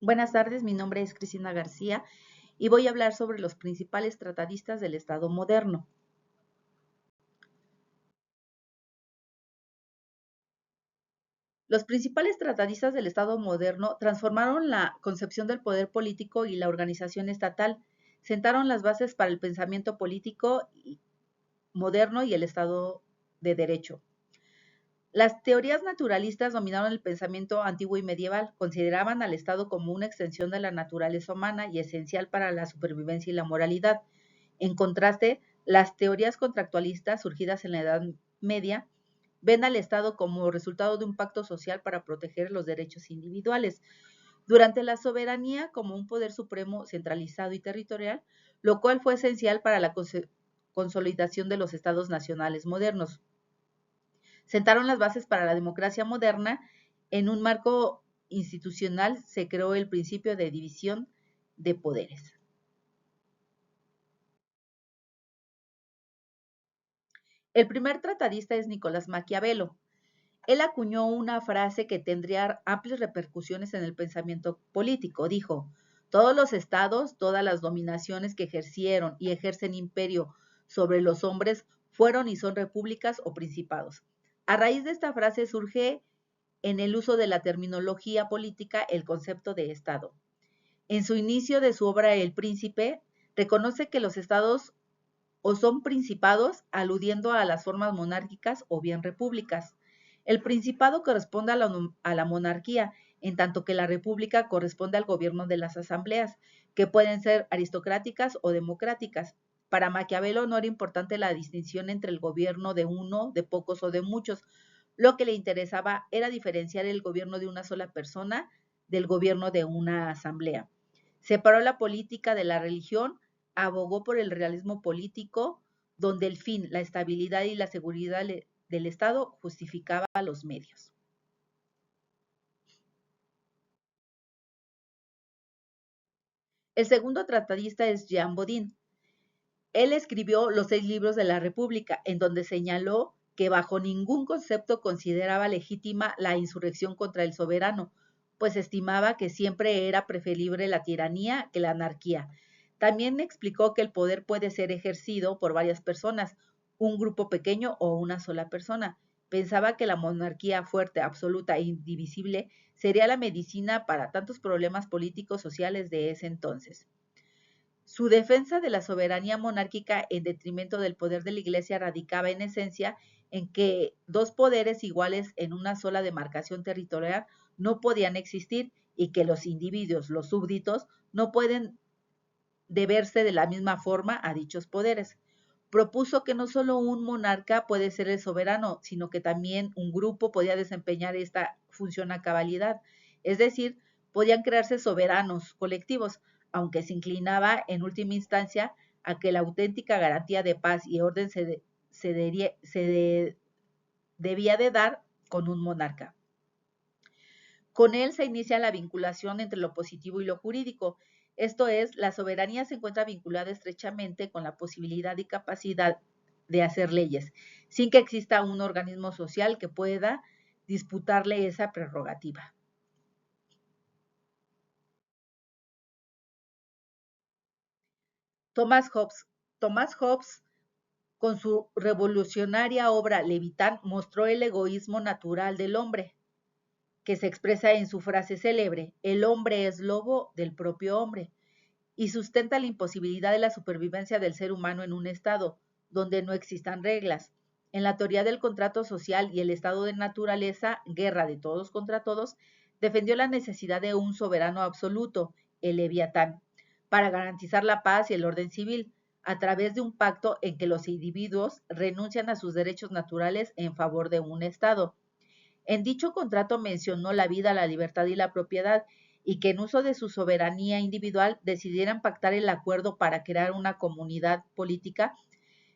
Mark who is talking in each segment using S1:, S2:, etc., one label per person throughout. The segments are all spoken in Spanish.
S1: Buenas tardes, mi nombre es Cristina García y voy a hablar sobre los principales tratadistas del Estado moderno. Los principales tratadistas del Estado moderno transformaron la concepción del poder político y la organización estatal, sentaron las bases para el pensamiento político moderno y el Estado de Derecho. Las teorías naturalistas dominaron el pensamiento antiguo y medieval, consideraban al Estado como una extensión de la naturaleza humana y esencial para la supervivencia y la moralidad. En contraste, las teorías contractualistas surgidas en la Edad Media ven al Estado como resultado de un pacto social para proteger los derechos individuales. Durante la soberanía como un poder supremo centralizado y territorial, lo cual fue esencial para la consolidación de los estados nacionales modernos. Sentaron las bases para la democracia moderna. En un marco institucional se creó el principio de división de poderes. El primer tratadista es Nicolás Maquiavelo. Él acuñó una frase que tendría amplias repercusiones en el pensamiento político. Dijo: todos los estados, todas las dominaciones que ejercieron y ejercen imperio sobre los hombres fueron y son repúblicas o principados. A raíz de esta frase surge en el uso de la terminología política el concepto de estado. En su inicio de su obra El Príncipe, reconoce que los estados o son principados, aludiendo a las formas monárquicas o bien repúblicas. El principado corresponde a la monarquía, en tanto que la república corresponde al gobierno de las asambleas, que pueden ser aristocráticas o democráticas. Para Maquiavelo no era importante la distinción entre el gobierno de uno, de pocos o de muchos. Lo que le interesaba era diferenciar el gobierno de una sola persona del gobierno de una asamblea. Separó la política de la religión, abogó por el realismo político, donde el fin, la estabilidad y la seguridad del Estado justificaba los medios. El segundo tratadista es Jean Bodin. Él escribió los 6 libros de la República, en donde señaló que bajo ningún concepto consideraba legítima la insurrección contra el soberano, pues estimaba que siempre era preferible la tiranía que la anarquía. También explicó que el poder puede ser ejercido por varias personas, un grupo pequeño o una sola persona. Pensaba que la monarquía fuerte, absoluta e indivisible sería la medicina para tantos problemas políticos sociales de ese entonces. Su defensa de la soberanía monárquica en detrimento del poder de la Iglesia radicaba en esencia en que dos poderes iguales en una sola demarcación territorial no podían existir y que los individuos, los súbditos, no pueden deberse de la misma forma a dichos poderes. Propuso que no solo un monarca puede ser el soberano, sino que también un grupo podía desempeñar esta función a cabalidad, es decir, podían crearse soberanos colectivos, aunque se inclinaba en última instancia a que la auténtica garantía de paz y orden debía de dar con un monarca. Con él se inicia la vinculación entre lo positivo y lo jurídico. Esto es, la soberanía se encuentra vinculada estrechamente con la posibilidad y capacidad de hacer leyes, sin que exista un organismo social que pueda disputarle esa prerrogativa. Thomas Hobbes. Thomas Hobbes, con su revolucionaria obra Levitán, mostró el egoísmo natural del hombre, que se expresa en su frase célebre: el hombre es lobo del propio hombre, y sustenta la imposibilidad de la supervivencia del ser humano en un estado donde no existan reglas. En la teoría del contrato social y el estado de naturaleza, guerra de todos contra todos, defendió la necesidad de un soberano absoluto, el Leviatán, para garantizar la paz y el orden civil, a través de un pacto en que los individuos renuncian a sus derechos naturales en favor de un Estado. En dicho contrato mencionó la vida, la libertad y la propiedad, y que en uso de su soberanía individual decidieran pactar el acuerdo para crear una comunidad política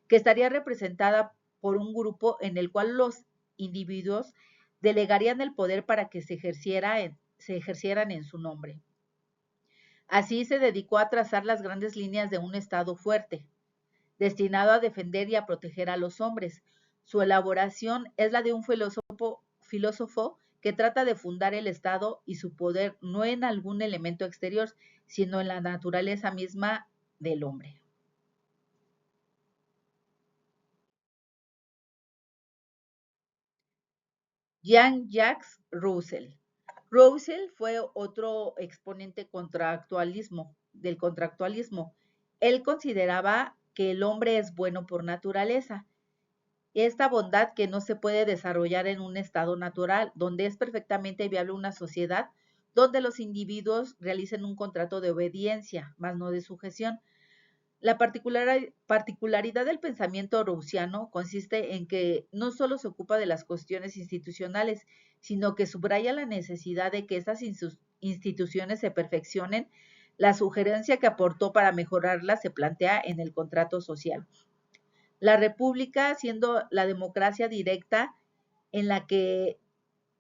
S1: que estaría representada por un grupo en el cual los individuos delegarían el poder para que se ejercieran en su nombre. Así se dedicó a trazar las grandes líneas de un Estado fuerte, destinado a defender y a proteger a los hombres. Su elaboración es la de un filósofo que trata de fundar el Estado y su poder no en algún elemento exterior, sino en la naturaleza misma del hombre. Jean-Jacques Rousseau. Rousseau fue otro exponente del contractualismo. Él consideraba que el hombre es bueno por naturaleza, esta bondad que no se puede desarrollar en un estado natural, donde es perfectamente viable una sociedad donde los individuos realicen un contrato de obediencia, más no de sujeción. La particularidad del pensamiento rousiano consiste en que no solo se ocupa de las cuestiones institucionales, sino que subraya la necesidad de que estas instituciones se perfeccionen. La sugerencia que aportó para mejorarlas se plantea en el contrato social. La república siendo la democracia directa en la que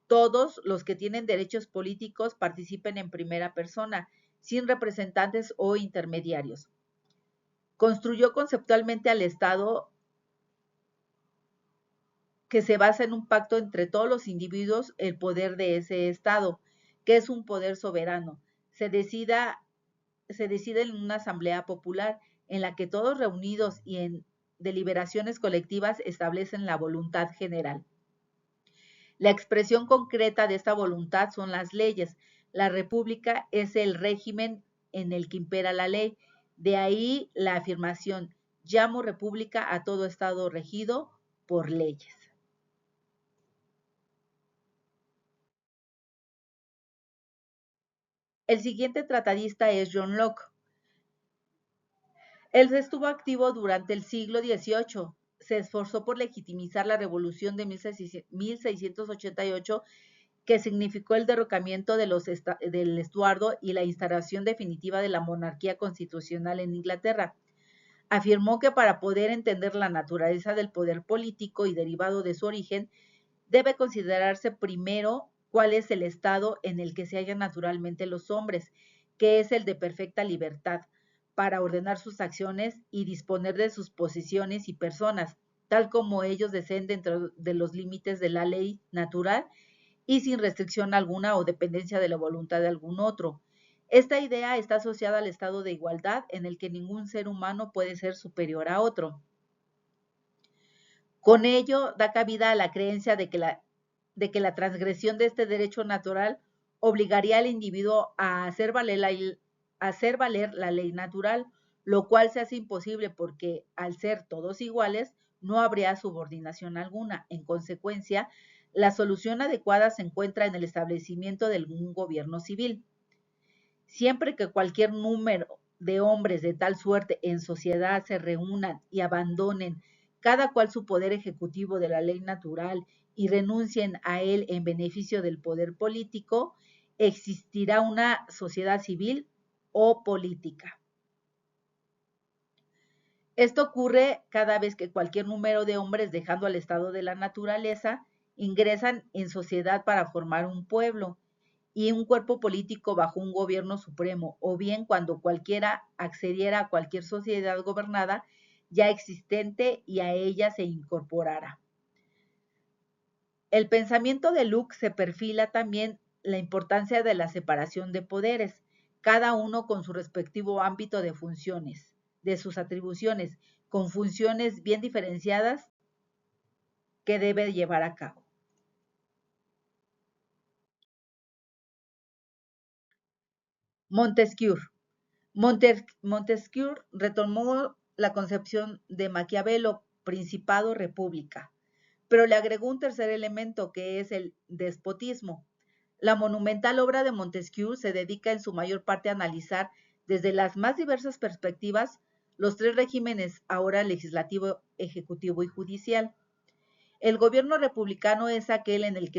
S1: todos los que tienen derechos políticos participen en primera persona, sin representantes o intermediarios. Construyó conceptualmente al Estado que se basa en un pacto entre todos los individuos el poder de ese Estado, que es un poder soberano. Se decide en una asamblea popular en la que todos reunidos y en deliberaciones colectivas establecen la voluntad general. La expresión concreta de esta voluntad son las leyes. La república es el régimen en el que impera la ley. De ahí la afirmación, llamo república a todo estado regido por leyes. El siguiente tratadista es John Locke. Él estuvo activo durante el siglo XVIII. Se esforzó por legitimizar la revolución de 1688, que significó el derrocamiento del Estuardo y la instalación definitiva de la monarquía constitucional en Inglaterra. Afirmó que para poder entender la naturaleza del poder político y derivado de su origen, debe considerarse primero cuál es el estado en el que se hallan naturalmente los hombres, que es el de perfecta libertad, para ordenar sus acciones y disponer de sus posiciones y personas, tal como ellos deseen dentro de los límites de la ley natural y sin restricción alguna o dependencia de la voluntad de algún otro. Esta idea está asociada al estado de igualdad en el que ningún ser humano puede ser superior a otro. Con ello da cabida a la creencia de que la transgresión de este derecho natural obligaría al individuo a hacer valer la ley natural, lo cual se hace imposible porque al ser todos iguales no habría subordinación alguna. En consecuencia, la solución adecuada se encuentra en el establecimiento de un gobierno civil. Siempre que cualquier número de hombres de tal suerte en sociedad se reúnan y abandonen cada cual su poder ejecutivo de la ley natural y renuncien a él en beneficio del poder político, existirá una sociedad civil o política. Esto ocurre cada vez que cualquier número de hombres, dejando al estado de la naturaleza, ingresan en sociedad para formar un pueblo y un cuerpo político bajo un gobierno supremo, o bien cuando cualquiera accediera a cualquier sociedad gobernada ya existente y a ella se incorporara. El pensamiento de Locke se perfila también la importancia de la separación de poderes, cada uno con su respectivo ámbito de funciones, de sus atribuciones, con funciones bien diferenciadas que debe llevar a cabo. Montesquieu. Montesquieu retomó la concepción de Maquiavelo, principado-república, pero le agregó un tercer elemento que es el despotismo. La monumental obra de Montesquieu se dedica en su mayor parte a analizar desde las más diversas perspectivas los tres regímenes, ahora legislativo, ejecutivo y judicial. El gobierno republicano es aquel en el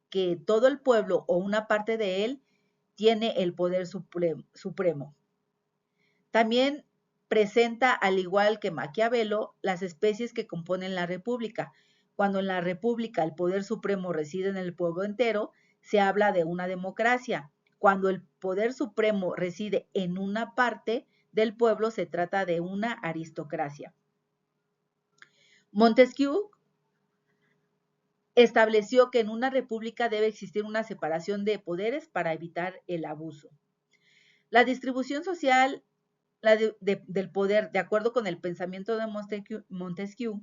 S1: que todo el pueblo o una parte de él tiene el poder supremo. También presenta, al igual que Maquiavelo, las especies que componen la república. Cuando en la república el poder supremo reside en el pueblo entero, se habla de una democracia. Cuando el poder supremo reside en una parte del pueblo, se trata de una aristocracia. Montesquieu estableció que en una república debe existir una separación de poderes para evitar el abuso. La distribución social del poder, de acuerdo con el pensamiento de Montesquieu,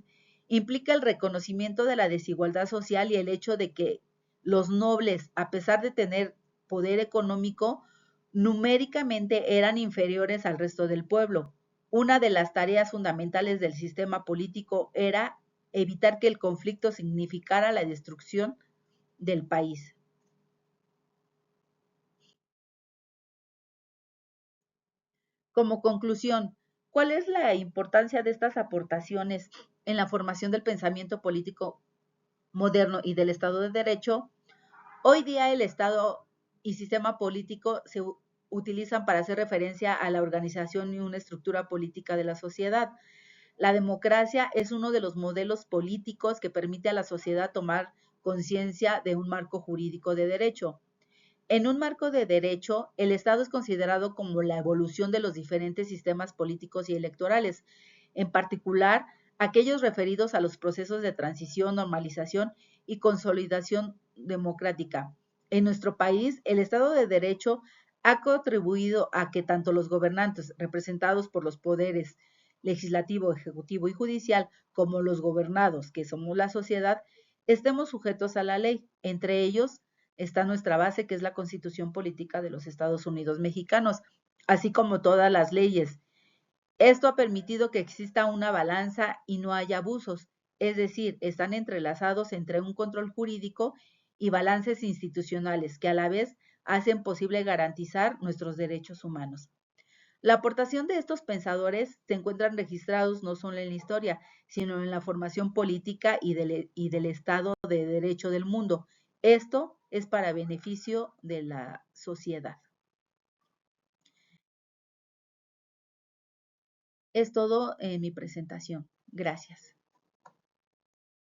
S1: implica el reconocimiento de la desigualdad social y el hecho de que los nobles, a pesar de tener poder económico, numéricamente eran inferiores al resto del pueblo. Una de las tareas fundamentales del sistema político era evitar que el conflicto significara la destrucción del país. Como conclusión, ¿cuál es la importancia de estas aportaciones en la formación del pensamiento político moderno y del Estado de Derecho? Hoy día el Estado y sistema político se utilizan para hacer referencia a la organización y una estructura política de la sociedad. La democracia es uno de los modelos políticos que permite a la sociedad tomar conciencia de un marco jurídico de derecho. En un marco de derecho, el Estado es considerado como la evolución de los diferentes sistemas políticos y electorales, en particular aquellos referidos a los procesos de transición, normalización y consolidación democrática. En nuestro país, el Estado de Derecho ha contribuido a que tanto los gobernantes, representados por los poderes legislativo, ejecutivo y judicial, como los gobernados, que somos la sociedad, estemos sujetos a la ley. Entre ellos está nuestra base, que es la Constitución Política de los Estados Unidos Mexicanos, así como todas las leyes. Esto ha permitido que exista una balanza y no haya abusos, es decir, están entrelazados entre un control jurídico y balances institucionales que a la vez hacen posible garantizar nuestros derechos humanos. La aportación de estos pensadores se encuentran registrados no solo en la historia, sino en la formación política y del Estado de Derecho del mundo. Esto es para beneficio de la sociedad. Es todo en mi presentación. Gracias.